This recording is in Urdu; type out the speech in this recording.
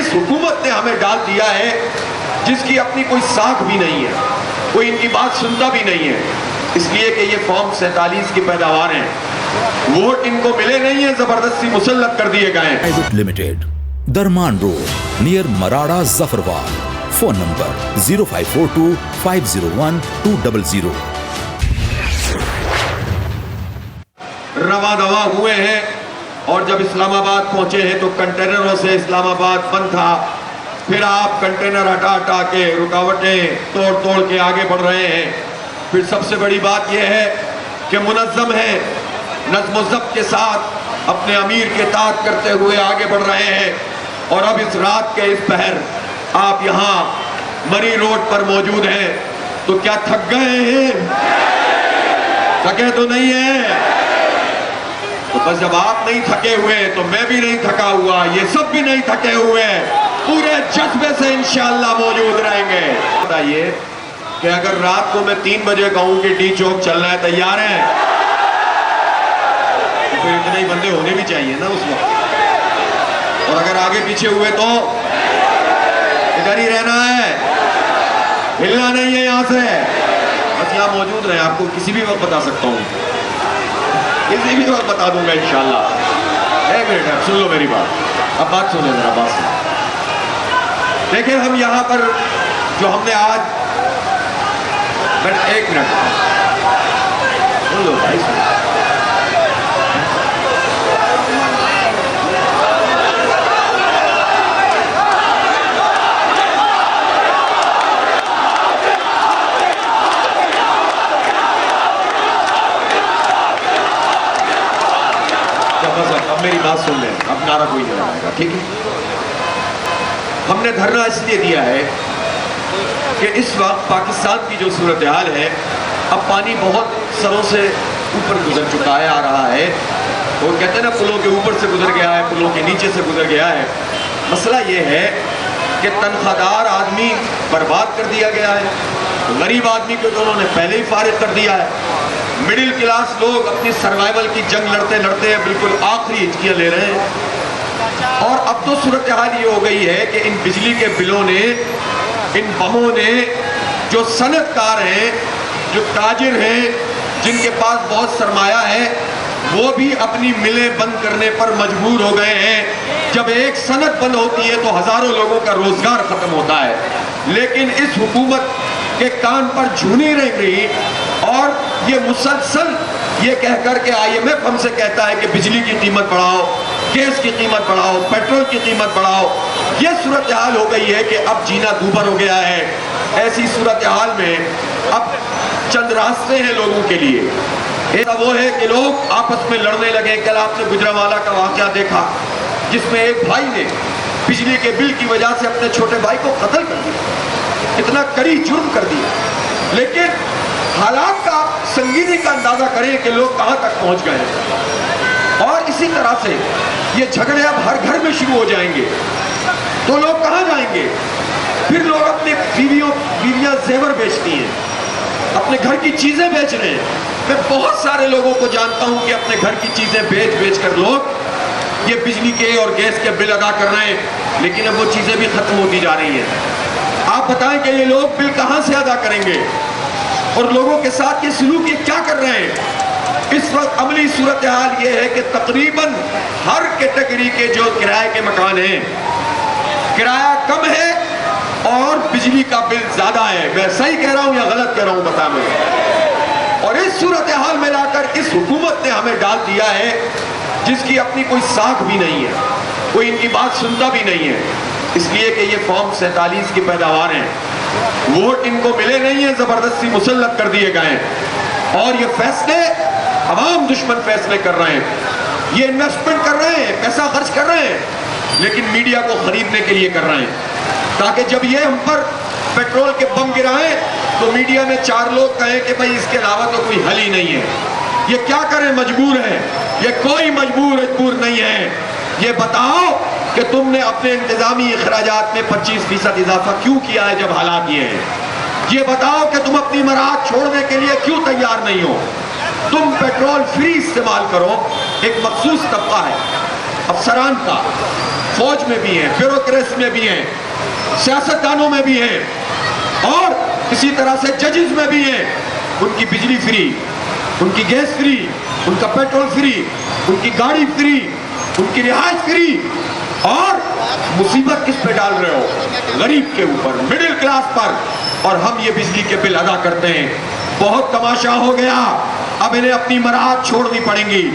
اس حکومت نے ہمیں ڈال دیا ہے جس کی اپنی کوئی ساکھ بھی نہیں ہے، کوئی ان کی بات سنتا بھی نہیں ہے، اس لیے کہ یہ فارم 47 کی پیداوار ہیں، ووٹ ان کو ملے نہیں ہیں، زبردستی مسلط کر دیے گئے ہیں۔ پرائیویٹ لمیٹڈ، درمان روڈ، نیئر مراڑا ظفروال۔ Phone number 0542 501 200۔ رواں دواں ہوئے ہیں اور جب اسلام آباد پہنچے ہیں تو کنٹینروں سے اسلام آباد بند تھا، پھر آپ کنٹینر ہٹا ہٹا کے رکاوٹیں توڑ توڑ کے آگے بڑھ رہے ہیں۔ پھر سب سے بڑی بات یہ ہے کہ منظم ہے، نظم و ضبط کے ساتھ اپنے امیر کے اطاعت کرتے ہوئے آگے بڑھ رہے ہیں، اور اب اس رات کے اس پہر آپ یہاں مری روڈ پر موجود ہیں تو کیا تھک گئے ہیں؟ تھکے تو نہیں ہیں؟ تو بس جب آپ نہیں تھکے ہوئے تو میں بھی نہیں تھکا ہوا، یہ سب بھی نہیں تھکے ہوئے، پورے جذبے سے انشاءاللہ موجود رہیں گے۔ بتائیے کہ اگر رات کو میں 3 بجے کہوں کہ ڈی چوک چلنا ہے، تیار ہیں؟ تو پھر اتنے ہی بندے ہونے بھی چاہیے نا اس وقت، اور اگر آگے پیچھے ہوئے تو ادھر ہی رہنا ہے، ہلنا نہیں ہے یہاں سے، بس یہاں موجود رہیں۔ آپ کو کسی بھی وقت بتا سکتا ہوں، کسی بھی وقت بتا دوں گا انشاءاللہ۔ ایک منٹ ہے، سن لو میری بات، اب بات سنیں ذرا، بات سنیں۔ دیکھیں ہم یہاں پر جو ہم نے آج، ایک منٹ سن لو بھائی، سن لو۔ اب میری بات سن لیں، اب نعرہ کوئی نہیں لگائے گا، ٹھیک ہے؟ ہم نے دھرنا اس لیے دیا ہے کہ اس وقت پاکستان کی جو صورتحال ہے، اب پانی بہت سروں سے اوپر گزر چکا ہے، آ رہا ہے، وہ کہتے ہیں نا پلوں کے اوپر سے گزر گیا ہے، پلوں کے نیچے سے گزر گیا ہے۔ مسئلہ یہ ہے کہ تنخواہ دار آدمی برباد کر دیا گیا ہے، غریب آدمی کو تو انہوں نے پہلے ہی فارغ کر دیا ہے، مڈل کلاس لوگ اپنی سروائیول کی جنگ لڑتے لڑتے بالکل آخری ہچکیاں لے رہے ہیں، اور اب تو صورتحال یہ ہو گئی ہے کہ ان بجلی کے بلوں نے، ان بموں نے، جو صنعت کار ہیں، جو تاجر ہیں، جن کے پاس بہت سرمایہ ہے، وہ بھی اپنی ملیں بند کرنے پر مجبور ہو گئے ہیں۔ جب ایک صنعت بند ہوتی ہے تو ہزاروں لوگوں کا روزگار ختم ہوتا ہے، لیکن اس حکومت کے کان پر جھونی رہ گئی، اور یہ مسلسل یہ کہہ کر کے IMF ہم سے کہتا ہے کہ بجلی کی قیمت بڑھاؤ، گیس کی قیمت بڑھاؤ، پیٹرول کی قیمت بڑھاؤ۔ یہ صورتحال ہو گئی ہے کہ اب جینا دوبھر ہو گیا ہے۔ ایسی صورتحال میں اب چند راستے ہیں لوگوں کے لیے، ایک وہ ہے کہ لوگ آپس میں لڑنے لگے۔ کل آپ نے گجرانوالہ کا واقعہ دیکھا جس میں ایک بھائی نے بجلی کے بل کی وجہ سے اپنے چھوٹے بھائی کو قتل کر دیا، اتنا کڑی جرم کر دیا، لیکن حالات کا سنگینی کا اندازہ کریں کہ لوگ کہاں تک پہنچ گئے۔ اور اسی طرح سے یہ جھگڑے اب ہر گھر میں شروع ہو جائیں گے تو لوگ کہاں جائیں گے؟ پھر لوگ اپنے بیویاں زیور بیچتی ہیں، اپنے گھر کی چیزیں بیچ رہے ہیں۔ میں بہت سارے لوگوں کو جانتا ہوں کہ اپنے گھر کی چیزیں بیچ بیچ کر لوگ یہ بجلی کے اور گیس کے بل ادا کر رہے ہیں، لیکن اب وہ چیزیں بھی ختم ہوتی جا رہی ہیں۔ آپ بتائیں کہ یہ لوگ بل کہاں سے ادا کریں گے، اور لوگوں کے ساتھ یہ سلوک یہ کیا کر رہے ہیں؟ اس وقت عملی صورتحال یہ ہے کہ تقریباً ہر کیٹیگری کے جو کرائے کے مکان ہیں، کرایہ کم ہے اور بجلی کا بل زیادہ ہے۔ میں صحیح کہہ رہا ہوں یا غلط کہہ رہا ہوں بتا میں؟ اور اس صورتحال میں لا کر اس حکومت نے ہمیں ڈال دیا ہے جس کی اپنی کوئی ساکھ بھی نہیں ہے، کوئی ان کی بات سنتا بھی نہیں ہے، اس لیے کہ یہ فارم 47 کی پیداوار ہیں، ووٹ ان کو ملے نہیں ہیں، زبردستی مسلط کر دیے گئے ہیں، اور یہ فیصلے عوام دشمن فیصلے کر رہے ہیں، یہ انویسٹمنٹ کر رہے ہیں، پیسہ خرچ کر رہے ہیں، لیکن میڈیا کو خریدنے کے لیے کر رہے ہیں، تاکہ جب یہ ہم پر پیٹرول کے بم گرائیں تو میڈیا میں 4 لوگ کہیں کہ بھئی اس کے علاوہ تو کوئی حل ہی نہیں ہے، یہ کیا کریں، مجبور ہے۔ یہ کوئی مجبور نہیں ہے۔ یہ بتاؤ کہ تم نے اپنے انتظامی اخراجات میں 25% اضافہ کیوں کیا ہے جب حالات یہ ہیں؟ یہ بتاؤ کہ تم اپنی مراعات چھوڑنے کے لیے کیوں تیار نہیں ہو؟ تم پیٹرول فری استعمال کرو، ایک مخصوص طبقہ ہے افسران کا، فوج میں بھی ہیں, بیوروکریسی میں بھی ہیں, سیاستدانوں میں بھی ہیں, اور اسی طرح سے ججز میں بھی ہیں. ان کی بجلی فری, ان کی گیس فری, ان کا پیٹرول فری, ان کی گاڑی فری, ان کی رہائش فری. اور مصیبت کس پہ ڈال رہے ہو؟ غریب کے اوپر, مڈل کلاس پر. اور ہم یہ بجلی کے بل ادا کرتے ہیں. بہت تماشا ہو گیا, اب انہیں اپنی مراحت چھوڑنی پڑیں گی.